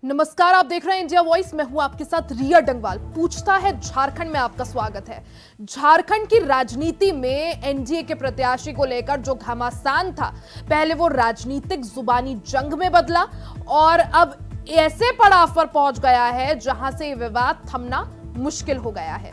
नमस्कार, आप देख रहे हैं इंडिया वॉइस। मैं हूं आपके साथ रिया डंगवाल। पूछता है झारखंड में आपका स्वागत है। झारखंड की राजनीति में एनडीए के प्रत्याशी को लेकर जो घमासान था, पहले वो राजनीतिक जुबानी जंग में बदला और अब ऐसे पड़ाव पर पहुंच गया है जहां से विवाद थमना मुश्किल हो गया है।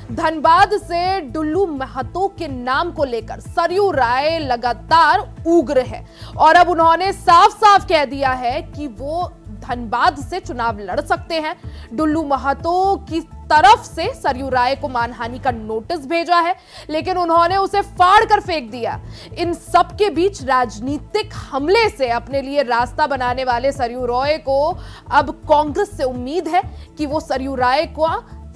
धनबाद से डुल्लू महतो के नाम को लेकर सरयू राय लगातार उग्र है और अब उन्होंने साफ साफ कह दिया है कि वो धनबाद से चुनाव लड़ सकते हैं। डुल्लू महतो की तरफ से सरयू राय को मानहानि का नोटिस भेजा है, लेकिन उन्होंने उसे फाड़ कर फेंक दिया। इन सब के बीच राजनीतिक हमले से अपने लिए रास्ता बनाने वाले सरयू राय को अब कांग्रेस से उम्मीद है कि वो सरयू राय को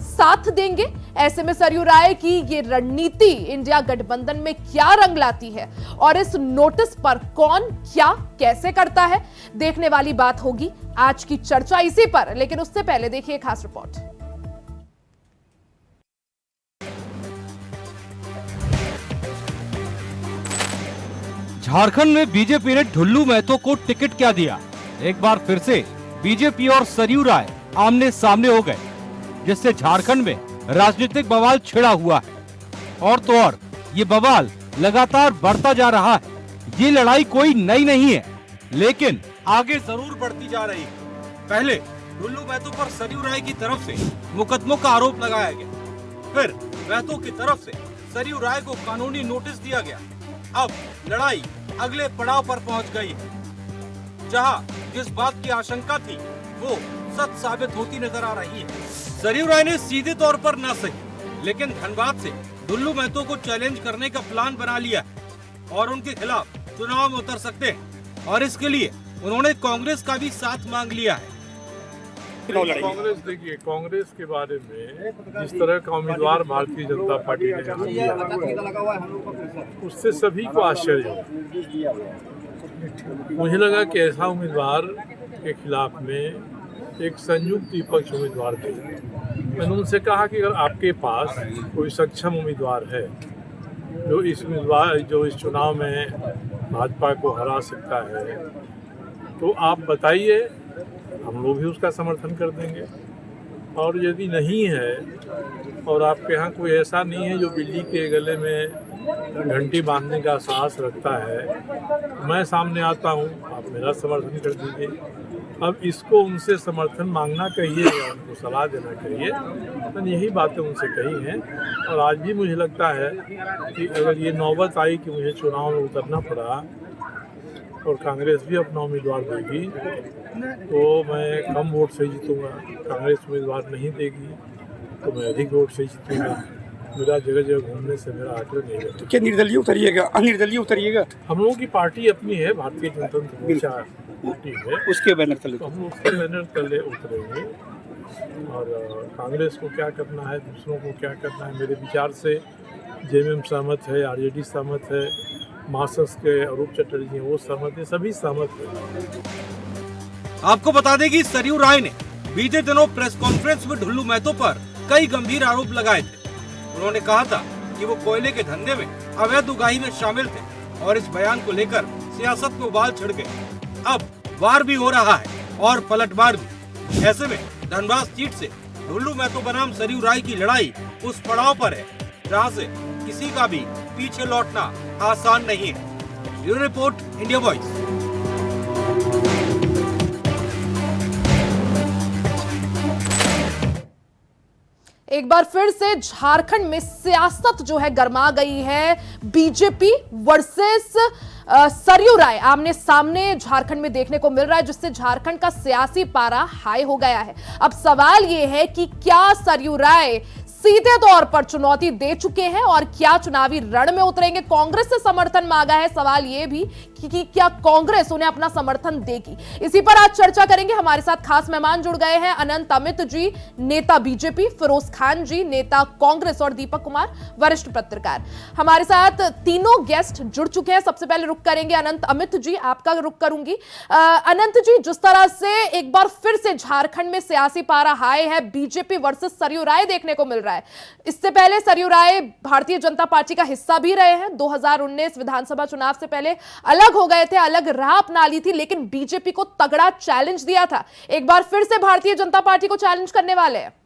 साथ देंगे। ऐसे में सरयू राय की ये रणनीति इंडिया गठबंधन में क्या रंग लाती है और इस नोटिस पर कौन क्या कैसे करता है, देखने वाली बात होगी। आज की चर्चा इसी पर, लेकिन उससे पहले देखिए खास रिपोर्ट। झारखंड में बीजेपी ने डुल्लू महतो को टिकट क्या दिया? एक बार फिर से बीजेपी और सरयू राय आमने सामने हो गए, जिससे झारखंड में राजनीतिक बवाल छिड़ा हुआ है। और तो और ये बवाल लगातार बढ़ता जा रहा है। ये लड़ाई कोई नई नहीं है, लेकिन आगे जरूर बढ़ती जा रही है। पहले डुल्लू महतो पर सरयू राय की तरफ से मुकदमों का आरोप लगाया गया, फिर महतो की तरफ से सरयू राय को कानूनी नोटिस दिया गया। अब लड़ाई अगले पड़ाव पर पहुंच गई है, जहां जिस बात की आशंका थी वो सच साबित होती नजर आ रही है। सरयू राय ने सीधे तौर पर न सही, लेकिन धनबाद से डुल्लू महतो को चैलेंज करने का प्लान बना लिया है और उनके खिलाफ चुनाव में उतर सकते हैं। और इसके लिए उन्होंने कांग्रेस का भी साथ मांग लिया है। कांग्रेस, देखिए, कांग्रेस के बारे में जिस तरह का उम्मीदवार भारतीय जनता पार्टी ने दिया, उससे सभी को आश्चर्य हुआ। मुझे लगा कि ऐसा उम्मीदवार के खिलाफ में एक संयुक्त विपक्ष उम्मीदवार थे। मैंने उनसे कहा कि अगर आपके पास कोई सक्षम उम्मीदवार है जो इस चुनाव में भाजपा को हरा सकता है, तो आप बताइए, हम लोग भी उसका समर्थन कर देंगे। और यदि नहीं है और आपके यहाँ कोई ऐसा नहीं है जो बिल्ली के गले में घंटी बांधने का साहस रखता है, तो मैं सामने आता हूँ, आप मेरा समर्थन कर दीजिए। अब इसको उनसे समर्थन मांगना कहिए या उनको सलाह देना कहिए, मैंने यही बातें उनसे कही हैं। और आज भी मुझे लगता है कि अगर ये नौबत आई कि मुझे चुनाव में उतरना पड़ा और कांग्रेस भी अपना उम्मीदवार देगी, तो मैं कम वोट से जीतूंगा। कांग्रेस उम्मीदवार नहीं देगी तो मैं अधिक वोट से जीतूंगा। मेरा जगह जगह घूमने से मेरा आग्रह नहीं है। तो क्या निर्दलीय उतरिएगा, अनिर्दलीय उतरिएगा? हम लोगों की पार्टी अपनी है, भारतीय जनता पार्टी है, उसके बैनर तले तो हम उसके बैनर तले उतरेंगे। और कांग्रेस को क्या करना है, दूसरों को क्या करना है, मेरे विचार से जेएमएम सहमत है, आरजेडी सहमत है, मार्क्सिस्ट के अरूप चटर्जी हैं वो सहमत है, सभी सहमत है। आपको बता दें कि सरयू राय ने बीते दिनों प्रेस कॉन्फ्रेंस में डुल्लू महतो पर कई गंभीर आरोप लगाए थे। उन्होंने कहा था कि वो कोयले के धंधे में अवैध उगाही में शामिल थे और इस बयान को लेकर सियासत में उबाल छिड़ गए। अब वार भी हो रहा है और पलटवार भी। ऐसे में धनबाद सीट से डुल्लू महतो बनाम सरयू राय की लड़ाई उस पड़ाव पर है जहां से किसी का भी पीछे लौटना आसान नहीं है। Bureau report, India voice. एक बार फिर से झारखंड में सियासत जो है गरमा गई है। बीजेपी वर्सेस सरयू राय आमने सामने झारखंड में देखने को मिल रहा है, जिससे झारखंड का सियासी पारा हाई हो गया है। अब सवाल यह है कि क्या सरयू राय सीधे तौर पर चुनौती दे चुके हैं और क्या चुनावी रण में उतरेंगे? कांग्रेस से समर्थन मांगा है, सवाल यह भी कि क्या कांग्रेस उन्हें अपना समर्थन देगी? इसी पर आज चर्चा करेंगे। हमारे साथ खास मेहमान जुड़ गए हैं, अनंत अमित जी, नेता बीजेपी, फिरोज खान जी, नेता कांग्रेस, और दीपक कुमार, वरिष्ठ पत्रकार। हमारे साथ तीनों गेस्ट जुड़ चुके हैं। सबसे पहले रुक करेंगे अनंत अमित जी, आपका रुक करूंगी। अनंत जी, जिस तरह से एक बार फिर से झारखंड में सियासी पारा हाई है, बीजेपी वर्सेस सरयू राय देखने को मिल रहा है, रहा है। इससे पहले सरयू राय भारतीय जनता पार्टी का हिस्सा भी रहे हैं। 2019 विधानसभा चुनाव से पहले अलग हो गए थे, अलग राह अपना ली थी, लेकिन बीजेपी को तगड़ा चैलेंज दिया था। एक बार फिर से भारतीय जनता पार्टी को चैलेंज करने वाले हैं।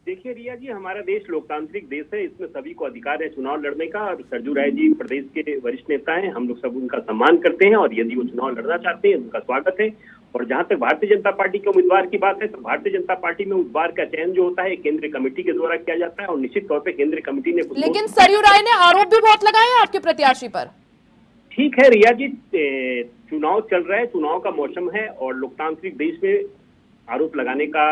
देखिए रिया जी, हमारा देश लोकतांत्रिक देश है, इसमें सभी को अधिकार है चुनाव लड़ने का। और सरयू राय जी प्रदेश के वरिष्ठ नेता हैं, हम लोग सब उनका सम्मान करते हैं और यदि वो चुनाव लड़ना चाहते हैं उनका स्वागत है। और जहां तक भारतीय जनता पार्टी के उम्मीदवार की बात है, तो भारतीय जनता पार्टी में उम्मीदवार का चयन जो होता है केंद्रीय कमेटी के द्वारा किया जाता है और निश्चित तौर पर केंद्रीय कमेटी ने लेकिन सरयू राय ने आरोप भी बहुत लगाए हैं आपके प्रत्याशी पर। ठीक है रिया जी, चुनाव चल रहा है, चुनाव का मौसम है और लोकतांत्रिक देश में आरोप लगाने का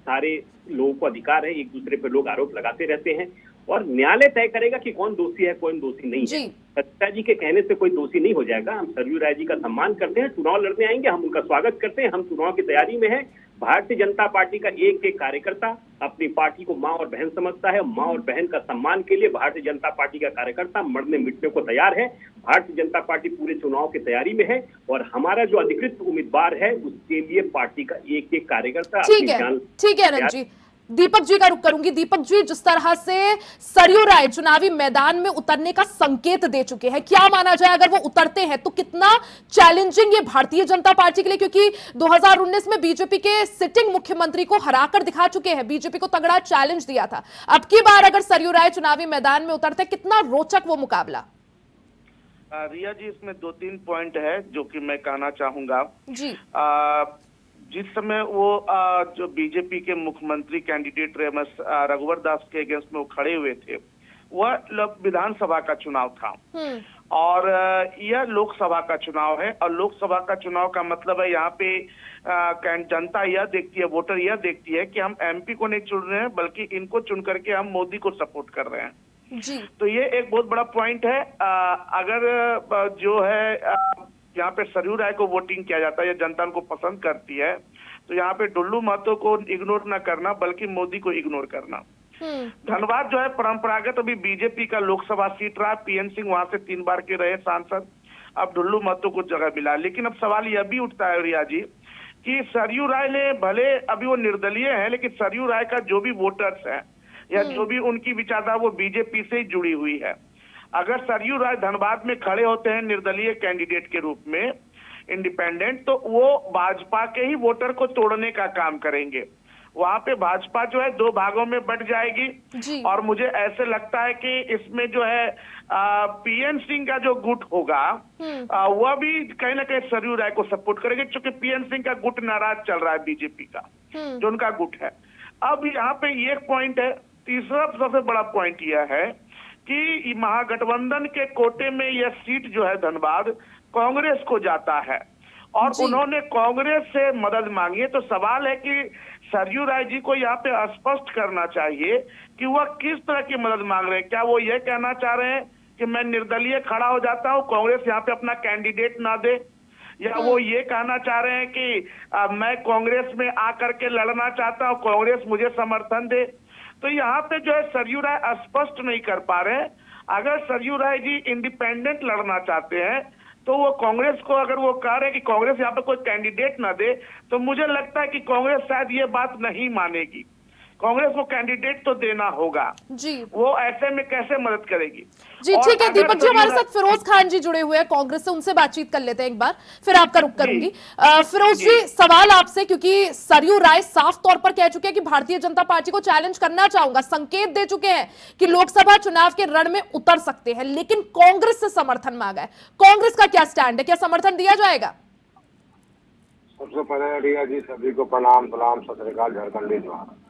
सारे लोगों को अधिकार है। एक दूसरे पर लोग आरोप लगाते रहते हैं और न्यायालय तय करेगा कि कौन दोषी है कौन दोषी नहीं है। सत्ता जी के कहने से कोई दोषी नहीं हो जाएगा। हम सरयू राय जी का सम्मान करते हैं, चुनाव लड़ने आएंगे, हम उनका स्वागत करते हैं। हम चुनाव की तैयारी में हैं। भारतीय जनता पार्टी का एक एक कार्यकर्ता अपनी पार्टी को माँ और बहन समझता है। माँ और बहन का सम्मान के लिए भारतीय जनता पार्टी का कार्यकर्ता मरने मिटने को तैयार है। भारतीय जनता पार्टी पूरे चुनाव की तैयारी में है और हमारा जो अधिकृत उम्मीदवार है उसके लिए पार्टी का एक एक कार्यकर्ता। ठीक है अनंत जी, दीपक जी का रुख करूंगी। दीपक जी, जिस तरह से सरयू राय चुनावी मैदान में उतरने का संकेत दे चुके हैं, क्या माना जाए अगर वो उतरते हैं तो कितना चैलेंजिंग ये भारतीय जनता पार्टी के लिए, क्योंकि 2019 में बीजेपी के सिटिंग मुख्यमंत्री को हराकर दिखा चुके हैं, बीजेपी को तगड़ा चैलेंज दिया था। अब की बार अगर सरयू राय चुनावी मैदान में उतरते, कितना रोचक वो मुकाबला? रिया जी, इसमें 2-3 पॉइंट है जो कि मैं कहना चाहूंगा जी। जिस समय वो जो बीजेपी के मुख्यमंत्री कैंडिडेट रघुवर दास के अगेंस्ट में वो खड़े हुए थे, वह विधानसभा का चुनाव था और यह लोकसभा का चुनाव है। और लोकसभा का चुनाव का मतलब है यहाँ पे जनता यह देखती है, वोटर यह देखती है कि हम एमपी को नहीं चुन रहे हैं बल्कि इनको चुन करके हम मोदी को सपोर्ट कर रहे हैं जी। तो ये एक बहुत बड़ा पॉइंट है। अगर जो है यहाँ पे सरयू राय को वोटिंग किया जाता है या जनता उनको पसंद करती है, तो यहाँ पे डुल्लू महतो को इग्नोर न करना बल्कि मोदी को इग्नोर करना। धनबाद जो है परंपरागत अभी बीजेपी का लोकसभा सीट रहा। पीएन सिंह वहां से 3 बार के रहे सांसद, अब डुल्लू महतो को जगह मिला। लेकिन अब सवाल यह भी उठता है रिया जी कि सरयू राय ने, भले अभी वो निर्दलीय है, लेकिन सरयू राय का जो भी वोटर्स है या जो भी उनकी विचारधारा वो बीजेपी से ही जुड़ी हुई है। अगर सरयू राय धनबाद में खड़े होते हैं निर्दलीय कैंडिडेट के रूप में, इंडिपेंडेंट, तो वो भाजपा के ही वोटर को तोड़ने का काम करेंगे। वहां पे भाजपा जो है 2 भागों में बट जाएगी और मुझे ऐसे लगता है कि इसमें जो है पीएन सिंह का जो गुट होगा वह भी कहीं ना कहीं सरयू राय को सपोर्ट करेंगे, क्योंकि पीएन सिंह का गुट नाराज चल रहा है बीजेपी का, जो उनका गुट है। अब यहाँ पे ये पॉइंट है। तीसरा सबसे बड़ा पॉइंट यह है कि महागठबंधन के कोटे में यह सीट जो है धनबाद कांग्रेस को जाता है और उन्होंने कांग्रेस से मदद मांगी है। तो सवाल है कि सरयू राय जी को यहाँ पे स्पष्ट करना चाहिए कि वह किस तरह की मदद मांग रहे हैं। क्या वो ये कहना चाह रहे हैं कि मैं निर्दलीय खड़ा हो जाता हूँ, कांग्रेस यहाँ पे अपना कैंडिडेट ना दे, या वो ये कहना चाह रहे हैं कि मैं कांग्रेस में आकर के लड़ना चाहता हूँ, कांग्रेस मुझे समर्थन दे। तो यहाँ पे जो है सरयू राय स्पष्ट नहीं कर पा रहे हैं। अगर सरयू राय जी इंडिपेंडेंट लड़ना चाहते हैं तो वो कांग्रेस को, अगर वो कह रहे हैं कि कांग्रेस यहाँ पे कोई कैंडिडेट ना दे, तो मुझे लगता है कि कांग्रेस शायद ये बात नहीं मानेगी। कांग्रेस को कैंडिडेट तो देना होगा जी, वो ऐसे में कैसे मदद करेगी जी। ठीक है दीपक जी, हमारे साथ फिरोज खान जी जुड़े हुए हैं कांग्रेस से, उनसे बातचीत कर लेते हैं एक बार, फिर आपका रुख करूंगी। फिरोज जी, सवाल आपसे, क्योंकि सरयू राय साफ तौर पर कह चुके हैं कि भारतीय जनता पार्टी को चैलेंज करना चाहूंगा, संकेत दे चुके हैं कि लोकसभा चुनाव के रण में उतर सकते हैं, लेकिन कांग्रेस से समर्थन मांगा है। कांग्रेस का क्या स्टैंड है, क्या समर्थन दिया जाएगा? सबसे पहले रिया जी सभी को प्रणाम सलाम सत श्री अकाल झारखंडी जोहार।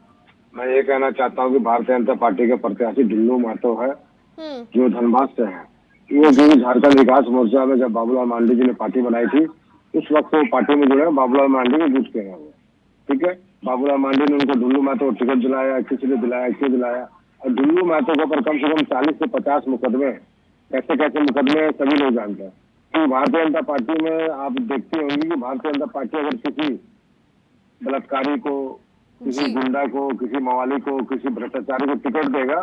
मैं ये कहना चाहता हूँ कि भारतीय जनता पार्टी के प्रत्याशी डुल्लू महतो है जो धनबाद से है। वो जो झारखंड विकास मोर्चा में जब बाबूलाल मांडी जी ने पार्टी बनाई थी उस वक्त वो पार्टी में जुड़े बाबूलाल मांडी के गुट के हैं वो, ठीक है। बाबूलाल मांडी ने उनको डुल्लू महतो को टिकट दिलाया, किसी दिलाया, क्यों दिलाया। और डुल्लू महतो के ऊपर कम से कम 40 से 50 मुकदमे, कैसे कैसे मुकदमे सभी लोग जानते हैं। तो भारतीय जनता पार्टी में आप देखती होंगी कि भारतीय जनता पार्टी अगर किसी बलात्कारी को, किसी गुंडा को, किसी मवाली को, किसी भ्रष्टाचारी को टिकट देगा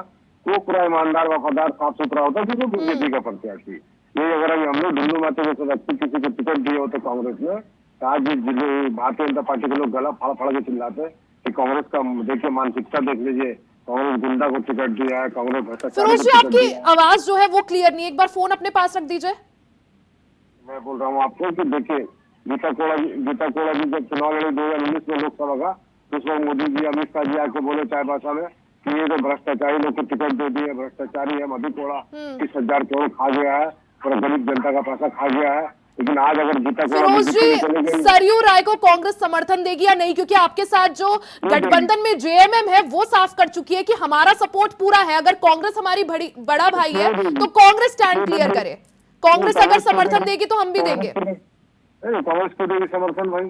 वो पूरा ईमानदार, वफादार, साफ सुथरा होता है, तो बीजेपी का प्रत्याशी। ये अगर अभी हम लोग डुल्लू महतो के सदस्य किसी को टिकट दिए होते कांग्रेस में, तो आज भारतीय जनता पार्टी के लोग गला फाड़ फाड़ के चिल्लाते कि कांग्रेस का देखिए मानसिकता देख लीजिए, कांग्रेस गुंडा को टिकट दिया है, कांग्रेस भ्रष्टाचार फिरोज जी, आपकी आवाज जो है वो क्लियर नहीं है, एक बार फोन अपने पास रख दीजिए। मैं बोल रहा हूँ आपको कि देखिए, गीता कोड़ा जी जब चुनाव लड़ी 2019 में लोकसभा का, तो उसमें मोदी जी, अमित शाह जी आके बोले चाय भाषा में कि ये जो भ्रष्टाचारी लोग को टिकट दे दिए, भ्रष्टाचारी है, मधु कोड़ा 30,000 करोड़ खा गया है और गरीब जनता का पैसा खा गया है। लेकिन आज अगर गीता कोड़ा फिरोज जी, सरयू राय को कांग्रेस समर्थन देगी या नहीं? क्योंकि आपके साथ जो गठबंधन में जेएमएम है वो साफ कर चुकी है कि हमारा सपोर्ट पूरा है, अगर कांग्रेस हमारी बड़ा भाई है तो कांग्रेस स्टैंड क्लियर करे। कांग्रेस अगर समर्थन देगी तो हम भी देंगे। कांग्रेस को देगी समर्थन भाई,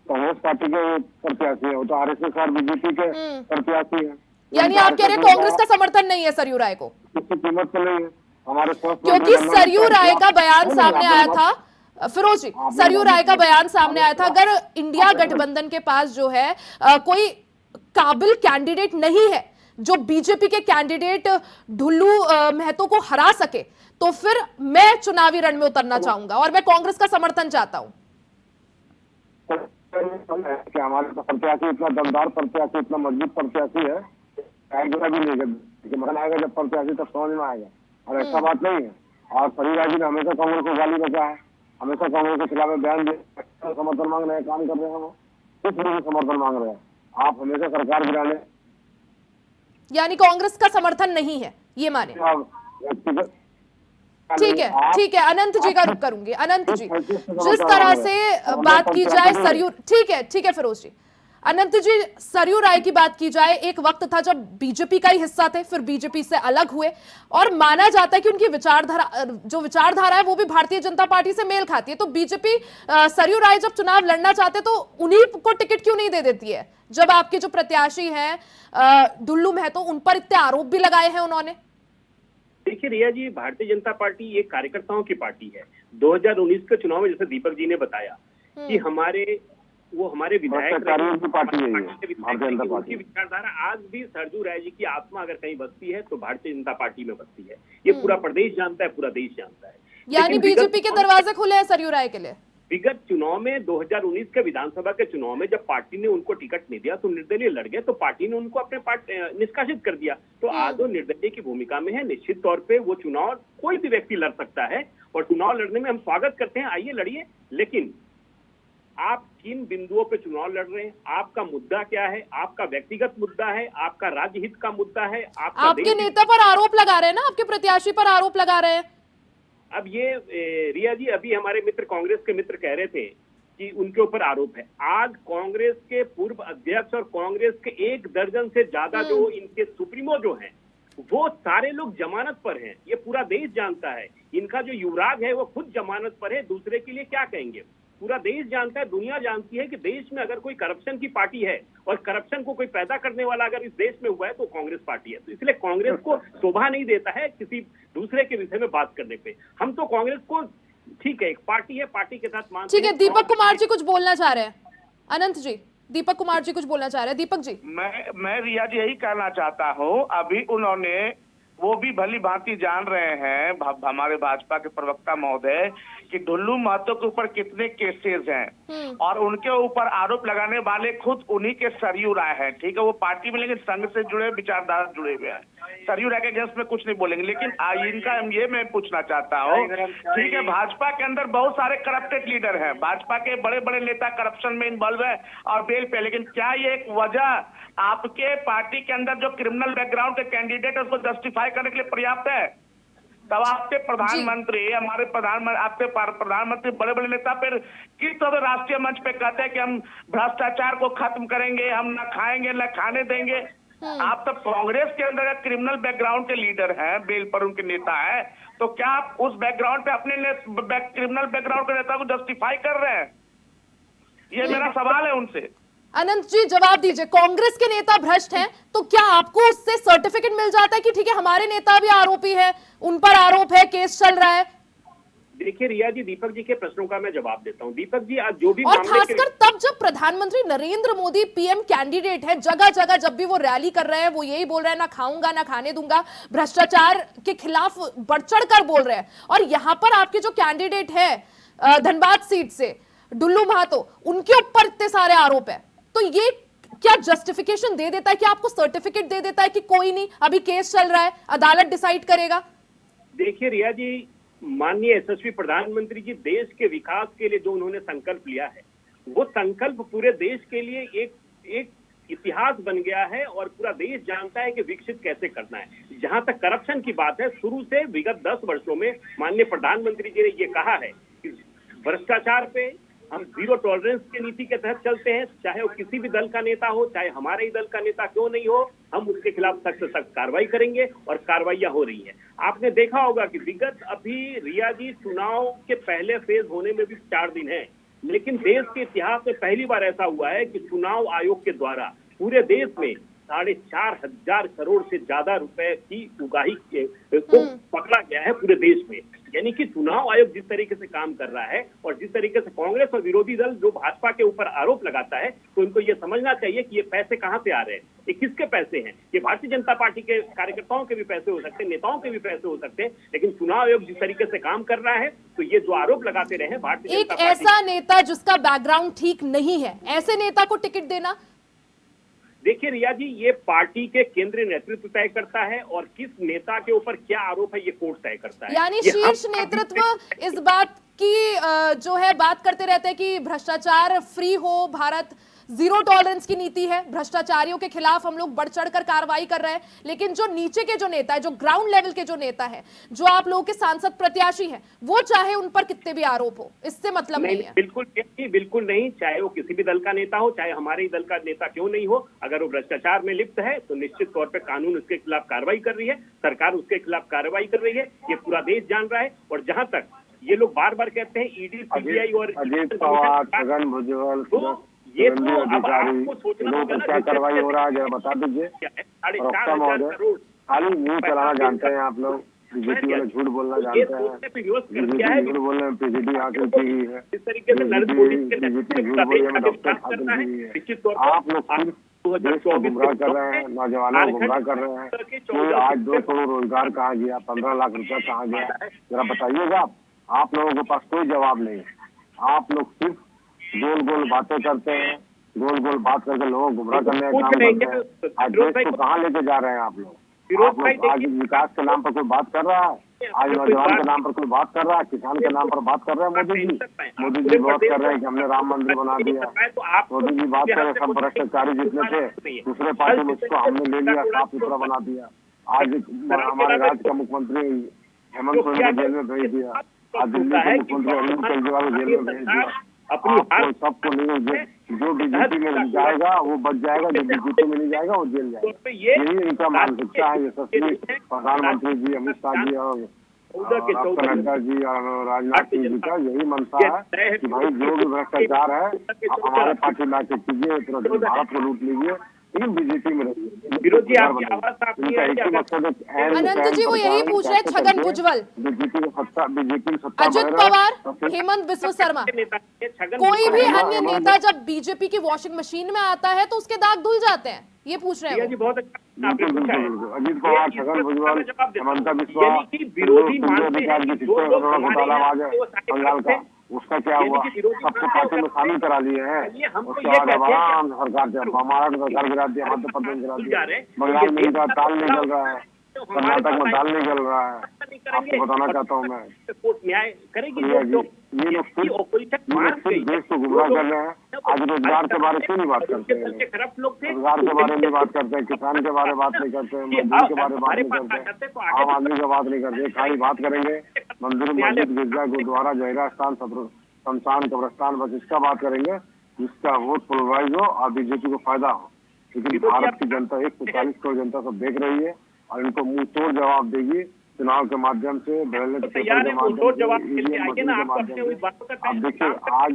कांग्रेस पार्टी के प्रत्याशी है, वो तो आरएसएस और बीजेपी के प्रत्याशी है। यानी आप कह रहे हैं कांग्रेस का समर्थन नहीं है सरयू राय को? इसकी कीमत तो नहीं है हमारे, क्योंकि सरयू राय का बयान सामने आया था, फिरोज जी, सरयू राय का बयान सामने आया था, अगर इंडिया गठबंधन के पास जो है कोई काबिल कैंडिडेट नहीं है जो बीजेपी के कैंडिडेट ढुल्लू महतो को हरा सके, तो फिर मैं चुनावी रण में उतरना चाहूंगा और मैं कांग्रेस का समर्थन चाहता हूं। कि हमारे प्रत्याशी इतना दमदार प्रत्याशी, इतना मजबूत प्रत्याशी है, भी नहीं है, मरन आएगा जब प्रत्याशी तब समझ में आएगा। और ऐसा बात नहीं है। और सरयू राय जी ने हमेशा कांग्रेस को गाली बचा है, हमेशा कांग्रेस के खिलाफ बयान दिया, समर्थन मांग रहे हैं, काम कर रहे हैं, वो किस लिए समर्थन मांग रहे हैं? आप हमेशा सरकार गिराने, यानी कांग्रेस का समर्थन नहीं है, ये माने? ठीक है, अनंत जी का रुख करूंगी। अनंत जी, जिस तरह से बात की जाए सरयू, ठीक है फिरोज जी, अनंत जी, सरयू राय की बात की जाए, एक वक्त था जब बीजेपी का ही हिस्सा थे, फिर बीजेपी से अलग हुए और माना जाता है कि उनकी विचारधारा है वो भी भारतीय जनता पार्टी से मेल खाती है। तो बीजेपी सरयू राय जब चुनाव लड़ना चाहते तो उन्हीं को टिकट क्यों नहीं दे देती है, जब आपके जो प्रत्याशी हैं ढुल्लू महतो, उन पर इतने आरोप भी लगाए हैं उन्होंने? देखिए रिया जी, भारतीय जनता पार्टी एक कार्यकर्ताओं की पार्टी है। 2019 के चुनाव में जैसे दीपक जी ने बताया कि हमारे विधायक उनकी विचारधारा आज भी सरयू राय जी की आत्मा अगर कहीं बसती है तो भारतीय जनता पार्टी में बसती है। ये पूरा प्रदेश जानता है, पूरा देश जानता है। यानी बीजेपी के दरवाजे खुले हैं सरयू राय के लिए? विगत चुनाव में 2019 के विधानसभा के चुनाव में जब पार्टी ने उनको टिकट नहीं दिया तो निर्दलीय लड़ गए, तो पार्टी ने उनको अपने निष्कासित कर दिया। तो आज वो निर्दलीय की भूमिका में है। निश्चित तौर पे वो चुनाव कोई भी व्यक्ति लड़ सकता है और चुनाव लड़ने में हम स्वागत करते हैं, आइए लड़िए। लेकिन आप किन बिंदुओं पे चुनाव लड़ रहे हैं, आपका मुद्दा क्या है, आपका व्यक्तिगत मुद्दा है, आपका राज्य हित का मुद्दा है, आपके नेता पर आरोप लगा रहे हैं ना, आपके प्रत्याशी पर आरोप लगा रहे हैं। अब ये रिया जी, अभी हमारे मित्र कांग्रेस के मित्र कह रहे थे कि उनके ऊपर आरोप है। आज कांग्रेस के पूर्व अध्यक्ष और कांग्रेस के 1 दर्जन से ज्यादा जो इनके सुप्रीमो जो हैं, वो सारे लोग जमानत पर हैं। ये पूरा देश जानता है। इनका जो युवराज है वो खुद जमानत पर है, दूसरे के लिए क्या कहेंगे? पूरा देश जानता है, दुनिया जानती है कि देश में अगर कोई करप्शन की पार्टी है और करप्शन को कोई पैदा करने वाला अगर इस देश में हुआ है तो कांग्रेस पार्टी है। तो इसलिए कांग्रेस को शोभा नहीं देता है किसी दूसरे के विषय में बात करने पे। हम तो कांग्रेस को, ठीक है, एक पार्टी है, पार्टी के साथ मानते हैं। ठीक है, दीपक कुमार जी कुछ बोलना चाह रहे हैं। अनंत जी, दीपक कुमार जी कुछ बोलना चाह रहे हैं। दीपक जी, मैं रिया जी यही कहना चाहता हूँ, अभी उन्होंने, वो भी भली भांति जान रहे हैं हमारे भाजपा के प्रवक्ता महोदय कि ढुल्लू महतो के ऊपर कितने केसेस हैं और उनके ऊपर आरोप लगाने वाले खुद उन्हीं के सरयू राय हैं। ठीक है, वो पार्टी में लेकिन संघ से जुड़े, विचारधारा जुड़े हुए हैं। सरयू राय के अगेंस्ट में कुछ नहीं बोलेंगे। लेकिन इनका ये मैं पूछना चाहता हूँ, ठीक है, भाजपा के अंदर बहुत सारे करप्टेड लीडर हैं, भाजपा के बड़े बड़े नेता करप्शन में इन्वॉल्व है और बेल पे, लेकिन क्या ये एक वजह आपके पार्टी के अंदर जो क्रिमिनल बैकग्राउंड के कैंडिडेट है उसको जस्टिफाई करने के लिए पर्याप्त है? तब आपके प्रधानमंत्री, हमारे प्रधानमंत्री बड़े बड़े नेता फिर किस तरह राष्ट्रीय मंच पे कहते हैं कि हम भ्रष्टाचार को खत्म करेंगे, हम न खाएंगे न खाने देंगे। आप तो कांग्रेस के अंदर क्रिमिनल बैकग्राउंड के लीडर हैं, बेल पर उनके नेता है, तो क्या आप उस बैकग्राउंड पे अपने क्रिमिनल बैकग्राउंड के नेता को जस्टिफाई कर रहे हैं? ये मेरा सवाल है उनसे। अनंत जी जवाब दीजिए, कांग्रेस के नेता भ्रष्ट हैं तो क्या आपको उससे सर्टिफिकेट मिल जाता है कि ठीक है हमारे नेता भी आरोपी है, उन पर आरोप है, केस चल रहा है? देखिए रिया जी, दीपक जी के प्रश्नों का मैं जवाब देता हूं। दीपक जी, आज जो भी और खासकर तब जब प्रधानमंत्री नरेंद्र मोदी पीएम कैंडिडेट है, जगह जगह जब भी वो रैली कर रहे हैं वो यही बोल रहे हैं, ना खाऊंगा ना खाने दूंगा, भ्रष्टाचार के खिलाफ बढ़ चढ़ कर बोल रहे हैं। और यहाँ पर आपके जो कैंडिडेट है धनबाद सीट से ढुल्लू महतो, उनके ऊपर इतने सारे आरोप है, तो ये क्या जस्टिफिकेशन दे देता है, कि आपको सर्टिफिकेट दे देता है कि कोई नहीं, अभी केस चल रहा है, अदालत डिसाइड करेगा? देखिए रिया जी, माननीय यशस्वी प्रधानमंत्री जी देश के विकास के लिए जो उन्होंने संकल्प लिया है, वो संकल्प पूरे देश के लिए एक इतिहास बन गया है और पूरा देश जानता है कि विकसित कैसे करना है। जहां तक करप्शन की बात है, शुरू से विगत 10 वर्षों में माननीय प्रधानमंत्री जी ने ये कहा है कि भ्रष्टाचार पे हम जीरो टॉलरेंस की नीति के तहत चलते हैं, चाहे वो किसी भी दल का नेता हो, चाहे हमारे ही दल का नेता क्यों नहीं हो, हम उसके खिलाफ सख्त से सख्त कार्रवाई करेंगे और कार्रवाइयां हो रही हैं। आपने देखा होगा कि विगत अभी रिया जी चुनाव के पहले फेज होने में भी 4 दिन है, लेकिन देश के इतिहास में पहली बार ऐसा हुआ है कि चुनाव आयोग के द्वारा पूरे देश में 4,500 करोड़ से ज्यादा रुपए की उगाही को पकड़ा गया है पूरे देश में। यानी कि चुनाव आयोग जिस तरीके से काम कर रहा है और जिस तरीके से कांग्रेस और विरोधी दल जो भाजपा के ऊपर आरोप लगाता है, तो इनको ये समझना चाहिए कि ये पैसे कहां से आ रहे हैं, ये किसके पैसे हैं। ये भारतीय जनता पार्टी के कार्यकर्ताओं के भी पैसे हो सकते हैं, नेताओं के भी पैसे हो सकते हैं, लेकिन चुनाव आयोग जिस तरीके से काम कर रहा है, तो ये जो आरोप लगाते रहे भारतीय एक ऐसा नेता जिसका बैकग्राउंड ठीक नहीं है, ऐसे नेता को टिकट देना? देखिए रिया जी, ये पार्टी के केंद्रीय नेतृत्व तय करता है और किस नेता के ऊपर क्या आरोप है ये कोर्ट तय करता है। यानी शीर्ष नेतृत्व इस बात की जो है बात करते रहते हैं कि भ्रष्टाचार फ्री हो, भारत जीरो टॉलरेंस की नीति है, भ्रष्टाचारियों के खिलाफ हम लोग बढ़ चढ़कर कार्रवाई कर रहे हैं, लेकिन जो नीचे के जो नेता है, जो ग्राउंड लेवल के जो नेता है, जो आप लोगों के सांसद प्रत्याशी हैं, वो चाहे उन पर कितने भी आरोप हो, इससे मतलब नहीं है। बिल्कुल नहीं, चाहे वो किसी भी दल का नेता हो, चाहे हमारे ही दल का नेता क्यों नहीं हो, अगर वो भ्रष्टाचार में लिप्त है तो निश्चित तौर पर कानून उसके खिलाफ कार्रवाई कर रही है, सरकार उसके खिलाफ कार्रवाई कर रही है, ये पूरा देश जान रहा है। और जहां तक ये लोग बार बार कहते हैं ईडी, सीबीआई और अजीत पवार, छगन भुजबल, ये तो अब आपको सोचना होगा क्या कार्रवाई हो रहा है, जरा बता दीजिए। 4,500 करोड़ खाली न्यूज चलाना जानते हैं आप लोग, बीजेपी वाले झूठ बोलना जानते हैं, बीजेपी झूठ बोलने में पीसीडी हासिल की गई है, इस तरीके से नरेंद्र मोदी के बीजेपी झूठ बोलने में डॉक्टर हासिल की गई है। आप लोग सिर्फ देश को गुमराह कर रहे हैं, नौजवानों को गुमराह कर रहे हैं कि आज 2 करोड़ रोजगार कहाँ गया, 15 लाख रुपया कहाँ गया, जरा बताइएगा। आप लोगों के पास कोई जवाब नहीं है, आप लोग सिर्फ गोल गोल बातें करते हैं, गोल गोल बात करके लोगों को गुमराह करने का काम करते हैं। आज देश को कहाँ लेके जा रहे हैं आप लोग? आज विकास के नाम पर कोई बात कर रहा है, आज नौजवान के नाम पर कोई बात कर रहा है, किसान के नाम पर बात कर रहे हैं मोदी जी बात कर रहे हैं कि हमने राम मंदिर बना दिया। मोदी जी बात कर रहे हैं सब भ्रष्टाचारी जितने थे दूसरे पार्टी में उसको हमने ले लिया, साफ सुथरा बना दिया। आज हमारे राज्य का मुख्यमंत्री हेमंत सोरेन को जेल में भेज दिया, आज दिल्ली के मुख्यमंत्री अरविंद केजरीवाल को जेल में भेज दिया। आपको सबको नहीं, जो बीजेपी में जाएगा वो बच जाएगा, जो बीजेपी में नहीं जाएगा वो जेल जाएगा। यही इनका मानसिकता है। यशस्वी प्रधानमंत्री जी, अमित शाह जी और डॉक्टर नड्डा जी और राजनाथ सिंह जी का यही मनसा है कि भाई जो भी भ्रष्टाचार है आप हमारे पार्टी में आके कीजिए, पूरा भारत को लूट लीजिए, लेकिन बीजेपी में विरोधी आपकी आवाज साफ नहीं आ रही। अनंत जी वो यही पूछ रहे हैं, छगन भुजबल, बीजेपी की सत्ता, अजित पवार, हेमंत बिस्व शर्मा, कोई भी अन्य नेता जब बीजेपी की वॉशिंग मशीन में आता है तो उसके दाग धुल जाते हैं, ये पूछ रहे हैं। बहुत अच्छा अजित पवार, छगन भुजबल, हेमंत बिस्वा, विरोधी घोटाला बंगाल का, उसका क्या हुआ? सबको पार्टी में शामिल करा लिए हैं, उसके बाद अब आराम सरकार महाराष्ट्र सरकार गिरा दिया, मध्य प्रदेश गिरा दिया, बंगाल में इनका दाल नहीं चल रहा है, कर्नाटक में दाल नहीं चल रहा है। आपको बताना चाहता हूँ मैं, न्याय करेगी ये लोग सिर्फ देश को गुमराह कर रहे हैं। आज रोजगार के बारे क्यों नहीं बात करते हैं? रोजगार के बारे में बात करते हैं, किसान के बारे में बात नहीं करते हैं, मजदूर के बारे में बात नहीं करते, आम आदमी की बात नहीं करते। खाली बात करेंगे मंदिर, मस्जिद, गिरजा, गुरुद्वारा, जहरा स्थान, शमशान, कब्रस्तान, बस इसका बात करेंगे जिसका वोट पोलराइज हो और बीजेपी को फायदा हो। लेकिन भारत की जनता 140 करोड़ जनता सब देख रही है और इनको मुंह तोड़ जवाब देगी चुनाव के माध्यम से, बैलेट पेपर के माध्यम से। अब देखिए आज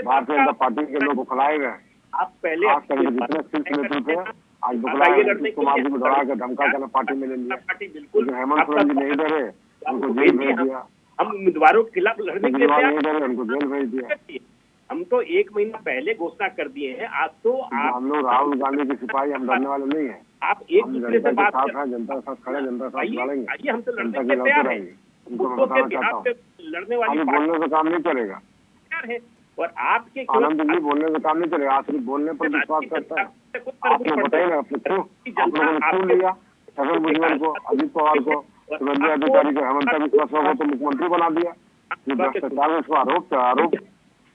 भारतीय जनता पार्टी के लोग उखलाए गए, आप पहले आज तक जितने शीर्ष नेतृत्व थे आज बुखलाए, नीतीश कुमार जी को दौड़ा के धमका कर पार्टी में ले लिया, लेकिन हेमंत सोरेन जी नहीं डरे, उनको जेल भेज दिया। हम उम्मीदवारों के खिलाफ लड़ने के लिए नहीं डरे, उनको जेल भेज दिया। हम तो 1 महीना पहले घोषणा कर दिए हैं। आज तो हम लोग राहुल गांधी की सिपाही, हम डरने वाले नहीं है। आप एक दूसरे से बात साथ है, जनता के साथ खड़े, जनता के साथ लड़ेंगे, आइए हम तो जनता लड़ने की के तैयार हैं। उनको मैं बताना चाहता हूँ, लड़ने वाली बोलने से काम नहीं चलेगा तैयार है। और आपके आनंद जी बोलने से काम नहीं चलेगा, आप सिर्फ बोलने पर विश्वास करता है। आपने बताया ना, आपने क्यों आप लोगों ने क्यों लिया छगन भुजबल को, अजित पवार को, शुभेंदु अधिकारी को, हेमंत बिश्वा शर्मा को मुख्यमंत्री बना दिया। ये भ्रष्टाचार में उसको आरोप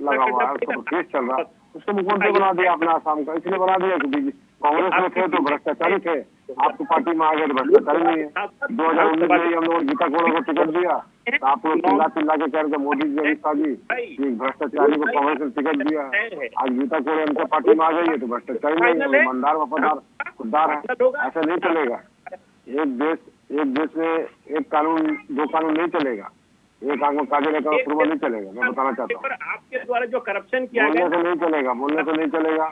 लगा हुआ है, उसका केस चल रहा है, उसको मुख्यमंत्री बना दिया अपने आसाम का। इसलिए बना दिया कि कांग्रेस में थे तो भ्रष्टाचारी थे, आपकी पार्टी में आ गए तो भ्रष्टाचारी नहीं है। 2019 में हम लोगों ने गीता कोड़ा को टिकट दिया तो आप लोग चिल्ला के कह रहे थे मोदी जी, अमित शाह जी कि भ्रष्टाचारी को कांग्रेस ने टिकट दिया। आज गीता कोड़ा उनका पार्टी में आ गई है तो भ्रष्टाचारी नहीं है, ईमानदार वफादार खुददार है। ऐसा नहीं चलेगा। एक देश में एक कानून दो कानून नहीं चलेगा, एक आंख में काजल का अप्रूवल नहीं चलेगा। मैं बताना चाहता हूँ आपके द्वारा जो करप्शन किया बोलने से नहीं चलेगा, बोलने से नहीं चलेगा।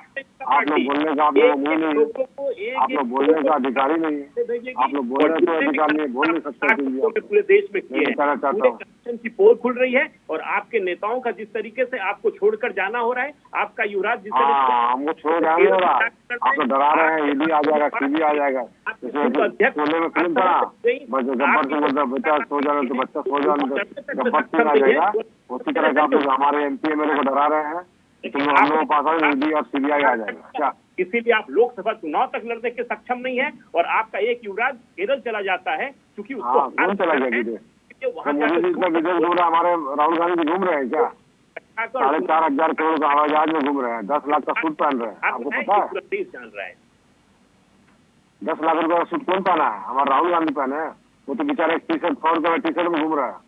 आप लोग बोलने का आप लोग मुंह नहीं है, आप लोग बोलने का अधिकारी नहीं है, आप लोग बोलने का अधिकार नहीं है, बोल नहीं सकते। पूरे देश में किए कहना चाहता हूँ करप्शन की पोल खुल रही है और आपके नेताओं का जिस तरीके से आपको छोड़कर जाना हो रहा है, आपका युवराज जिस हमको छोड़ जाने हो रहा, आप तो डरा रहे हैं ईडी आ जाएगा, सीबी आ जाएगा। सोने में फिल्म बना गब्बर सिंह मतलब बच्चा सो जाने तो बच्चा सो जाने गब्बर सिंह आ जाएगा। उसी तरह से आप लोग हमारे एमपी एमएलए को डरा रहे हैं, तुम लोग हम लोगों के पास ईडी और सीबीआई आ जाएगा क्या? इसीलिए आप लोकसभा चुनाव तक लड़ने के सक्षम नहीं है और आपका एक युवराज केरल चला जाता है क्योंकि उसको कौन चला गया विदेश? मोदी जी विदेश घूम रहे, हमारे राहुल गांधी जी घूम रहे हैं क्या? 4,500 करोड़ का हवाई जहाज में घूम रहे हैं, 10 लाख का सूट पहन रहे हैं, आपको पता है? देश जान रहा है 10 लाख रुपए का सूट कौन पहना है? हमारा राहुल गांधी पहने हैं। वो तो बेचारा एक टी-शर्ट 100 रुपए का टी-शर्ट में घूम रहा है।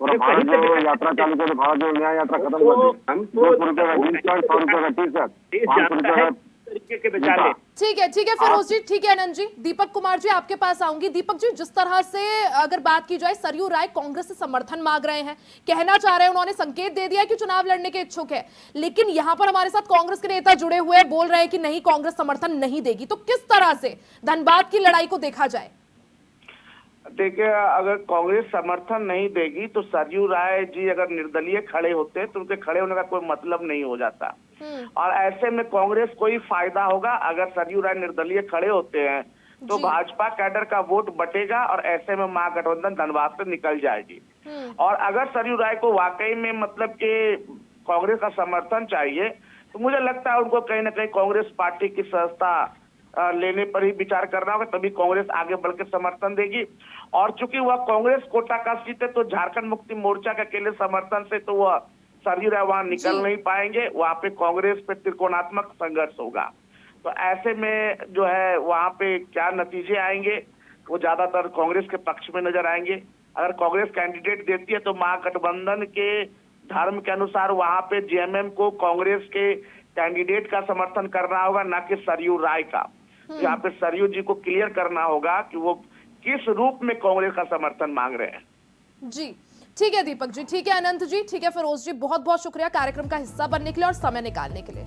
और भारत जो यात्रा चालू कर, भारत जो न्याय यात्रा खत्म कर दी, 200 रुपए का जींस पैंट, 100 रुपए का टी-शर्ट, 500 रुपए का ठीक है फिरोज जी, ठीक है आनंद जी। दीपक कुमार जी आपके पास आऊंगी। दीपक जी, जिस तरह से अगर बात की जाए, सरयू राय कांग्रेस से समर्थन मांग रहे हैं, कहना चाह रहे हैं, उन्होंने संकेत दे दिया कि चुनाव लड़ने के इच्छुक है, लेकिन यहां पर हमारे साथ कांग्रेस के नेता जुड़े हुए हैं, बोल रहे हैं कि नहीं, कांग्रेस समर्थन नहीं देगी। तो किस तरह से धनबाद की लड़ाई को देखा जाए? देखिए, अगर कांग्रेस समर्थन नहीं देगी तो सरयू राय जी अगर निर्दलीय खड़े होते तो उनके खड़े होने का कोई मतलब नहीं हो जाता। और ऐसे में कांग्रेस को ही फायदा होगा। अगर सरयू राय निर्दलीय खड़े होते हैं तो भाजपा कैडर का वोट बटेगा और ऐसे में महागठबंधन धनबाद से निकल जाएगी। और अगर सरयू राय को वाकई में मतलब कि कांग्रेस का समर्थन चाहिए तो मुझे लगता है उनको कहीं ना कहीं कांग्रेस पार्टी की सदस्यता लेने पर ही विचार करना होगा, तभी कांग्रेस आगे बढ़ के समर्थन देगी। और चूंकि वह कांग्रेस कोटा का सीट है तो झारखंड मुक्ति मोर्चा के अकेले समर्थन से तो वह सरयू राय वहां निकल नहीं पाएंगे, वहां पे कांग्रेस पे त्रिकोणात्मक संघर्ष होगा। तो ऐसे में जो है वहां पे क्या नतीजे आएंगे वो ज्यादातर कांग्रेस के पक्ष में नजर आएंगे। अगर कांग्रेस कैंडिडेट देती है तो महागठबंधन के धर्म के अनुसार वहां पे जेएमएम को कांग्रेस के कैंडिडेट का समर्थन करना होगा, ना कि सरयू राय का। यहाँ पे सरयू जी को क्लियर करना होगा कि वो किस रूप में कांग्रेस का समर्थन मांग रहे हैं। जी ठीक है दीपक जी, ठीक है अनंत जी, ठीक है फिरोज जी, बहुत बहुत शुक्रिया कार्यक्रम का हिस्सा बनने के लिए और समय निकालने के लिए।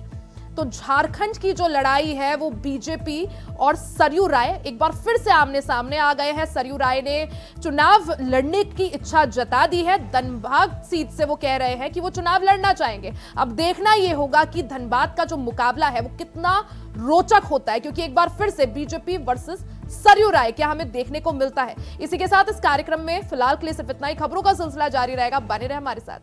तो झारखंड की जो लड़ाई है वो बीजेपी और सरयू राय एक बार फिर से आमने सामने आ गए हैं। सरयू राय ने चुनाव लड़ने की इच्छा जता दी है। धनबाद सीट से वो कह रहे हैं कि वो चुनाव लड़ना चाहेंगे। अब देखना ये होगा कि धनबाद का जो मुकाबला है वो कितना रोचक होता है, क्योंकि एक बार फिर से बीजेपी वर्सेस सरयू राय क्या हमें देखने को मिलता है। इसी के साथ इस कार्यक्रम में फिलहाल के लिए सिर्फ इतना ही। खबरों का सिलसिला जारी रहेगा, बने रहे हमारे साथ।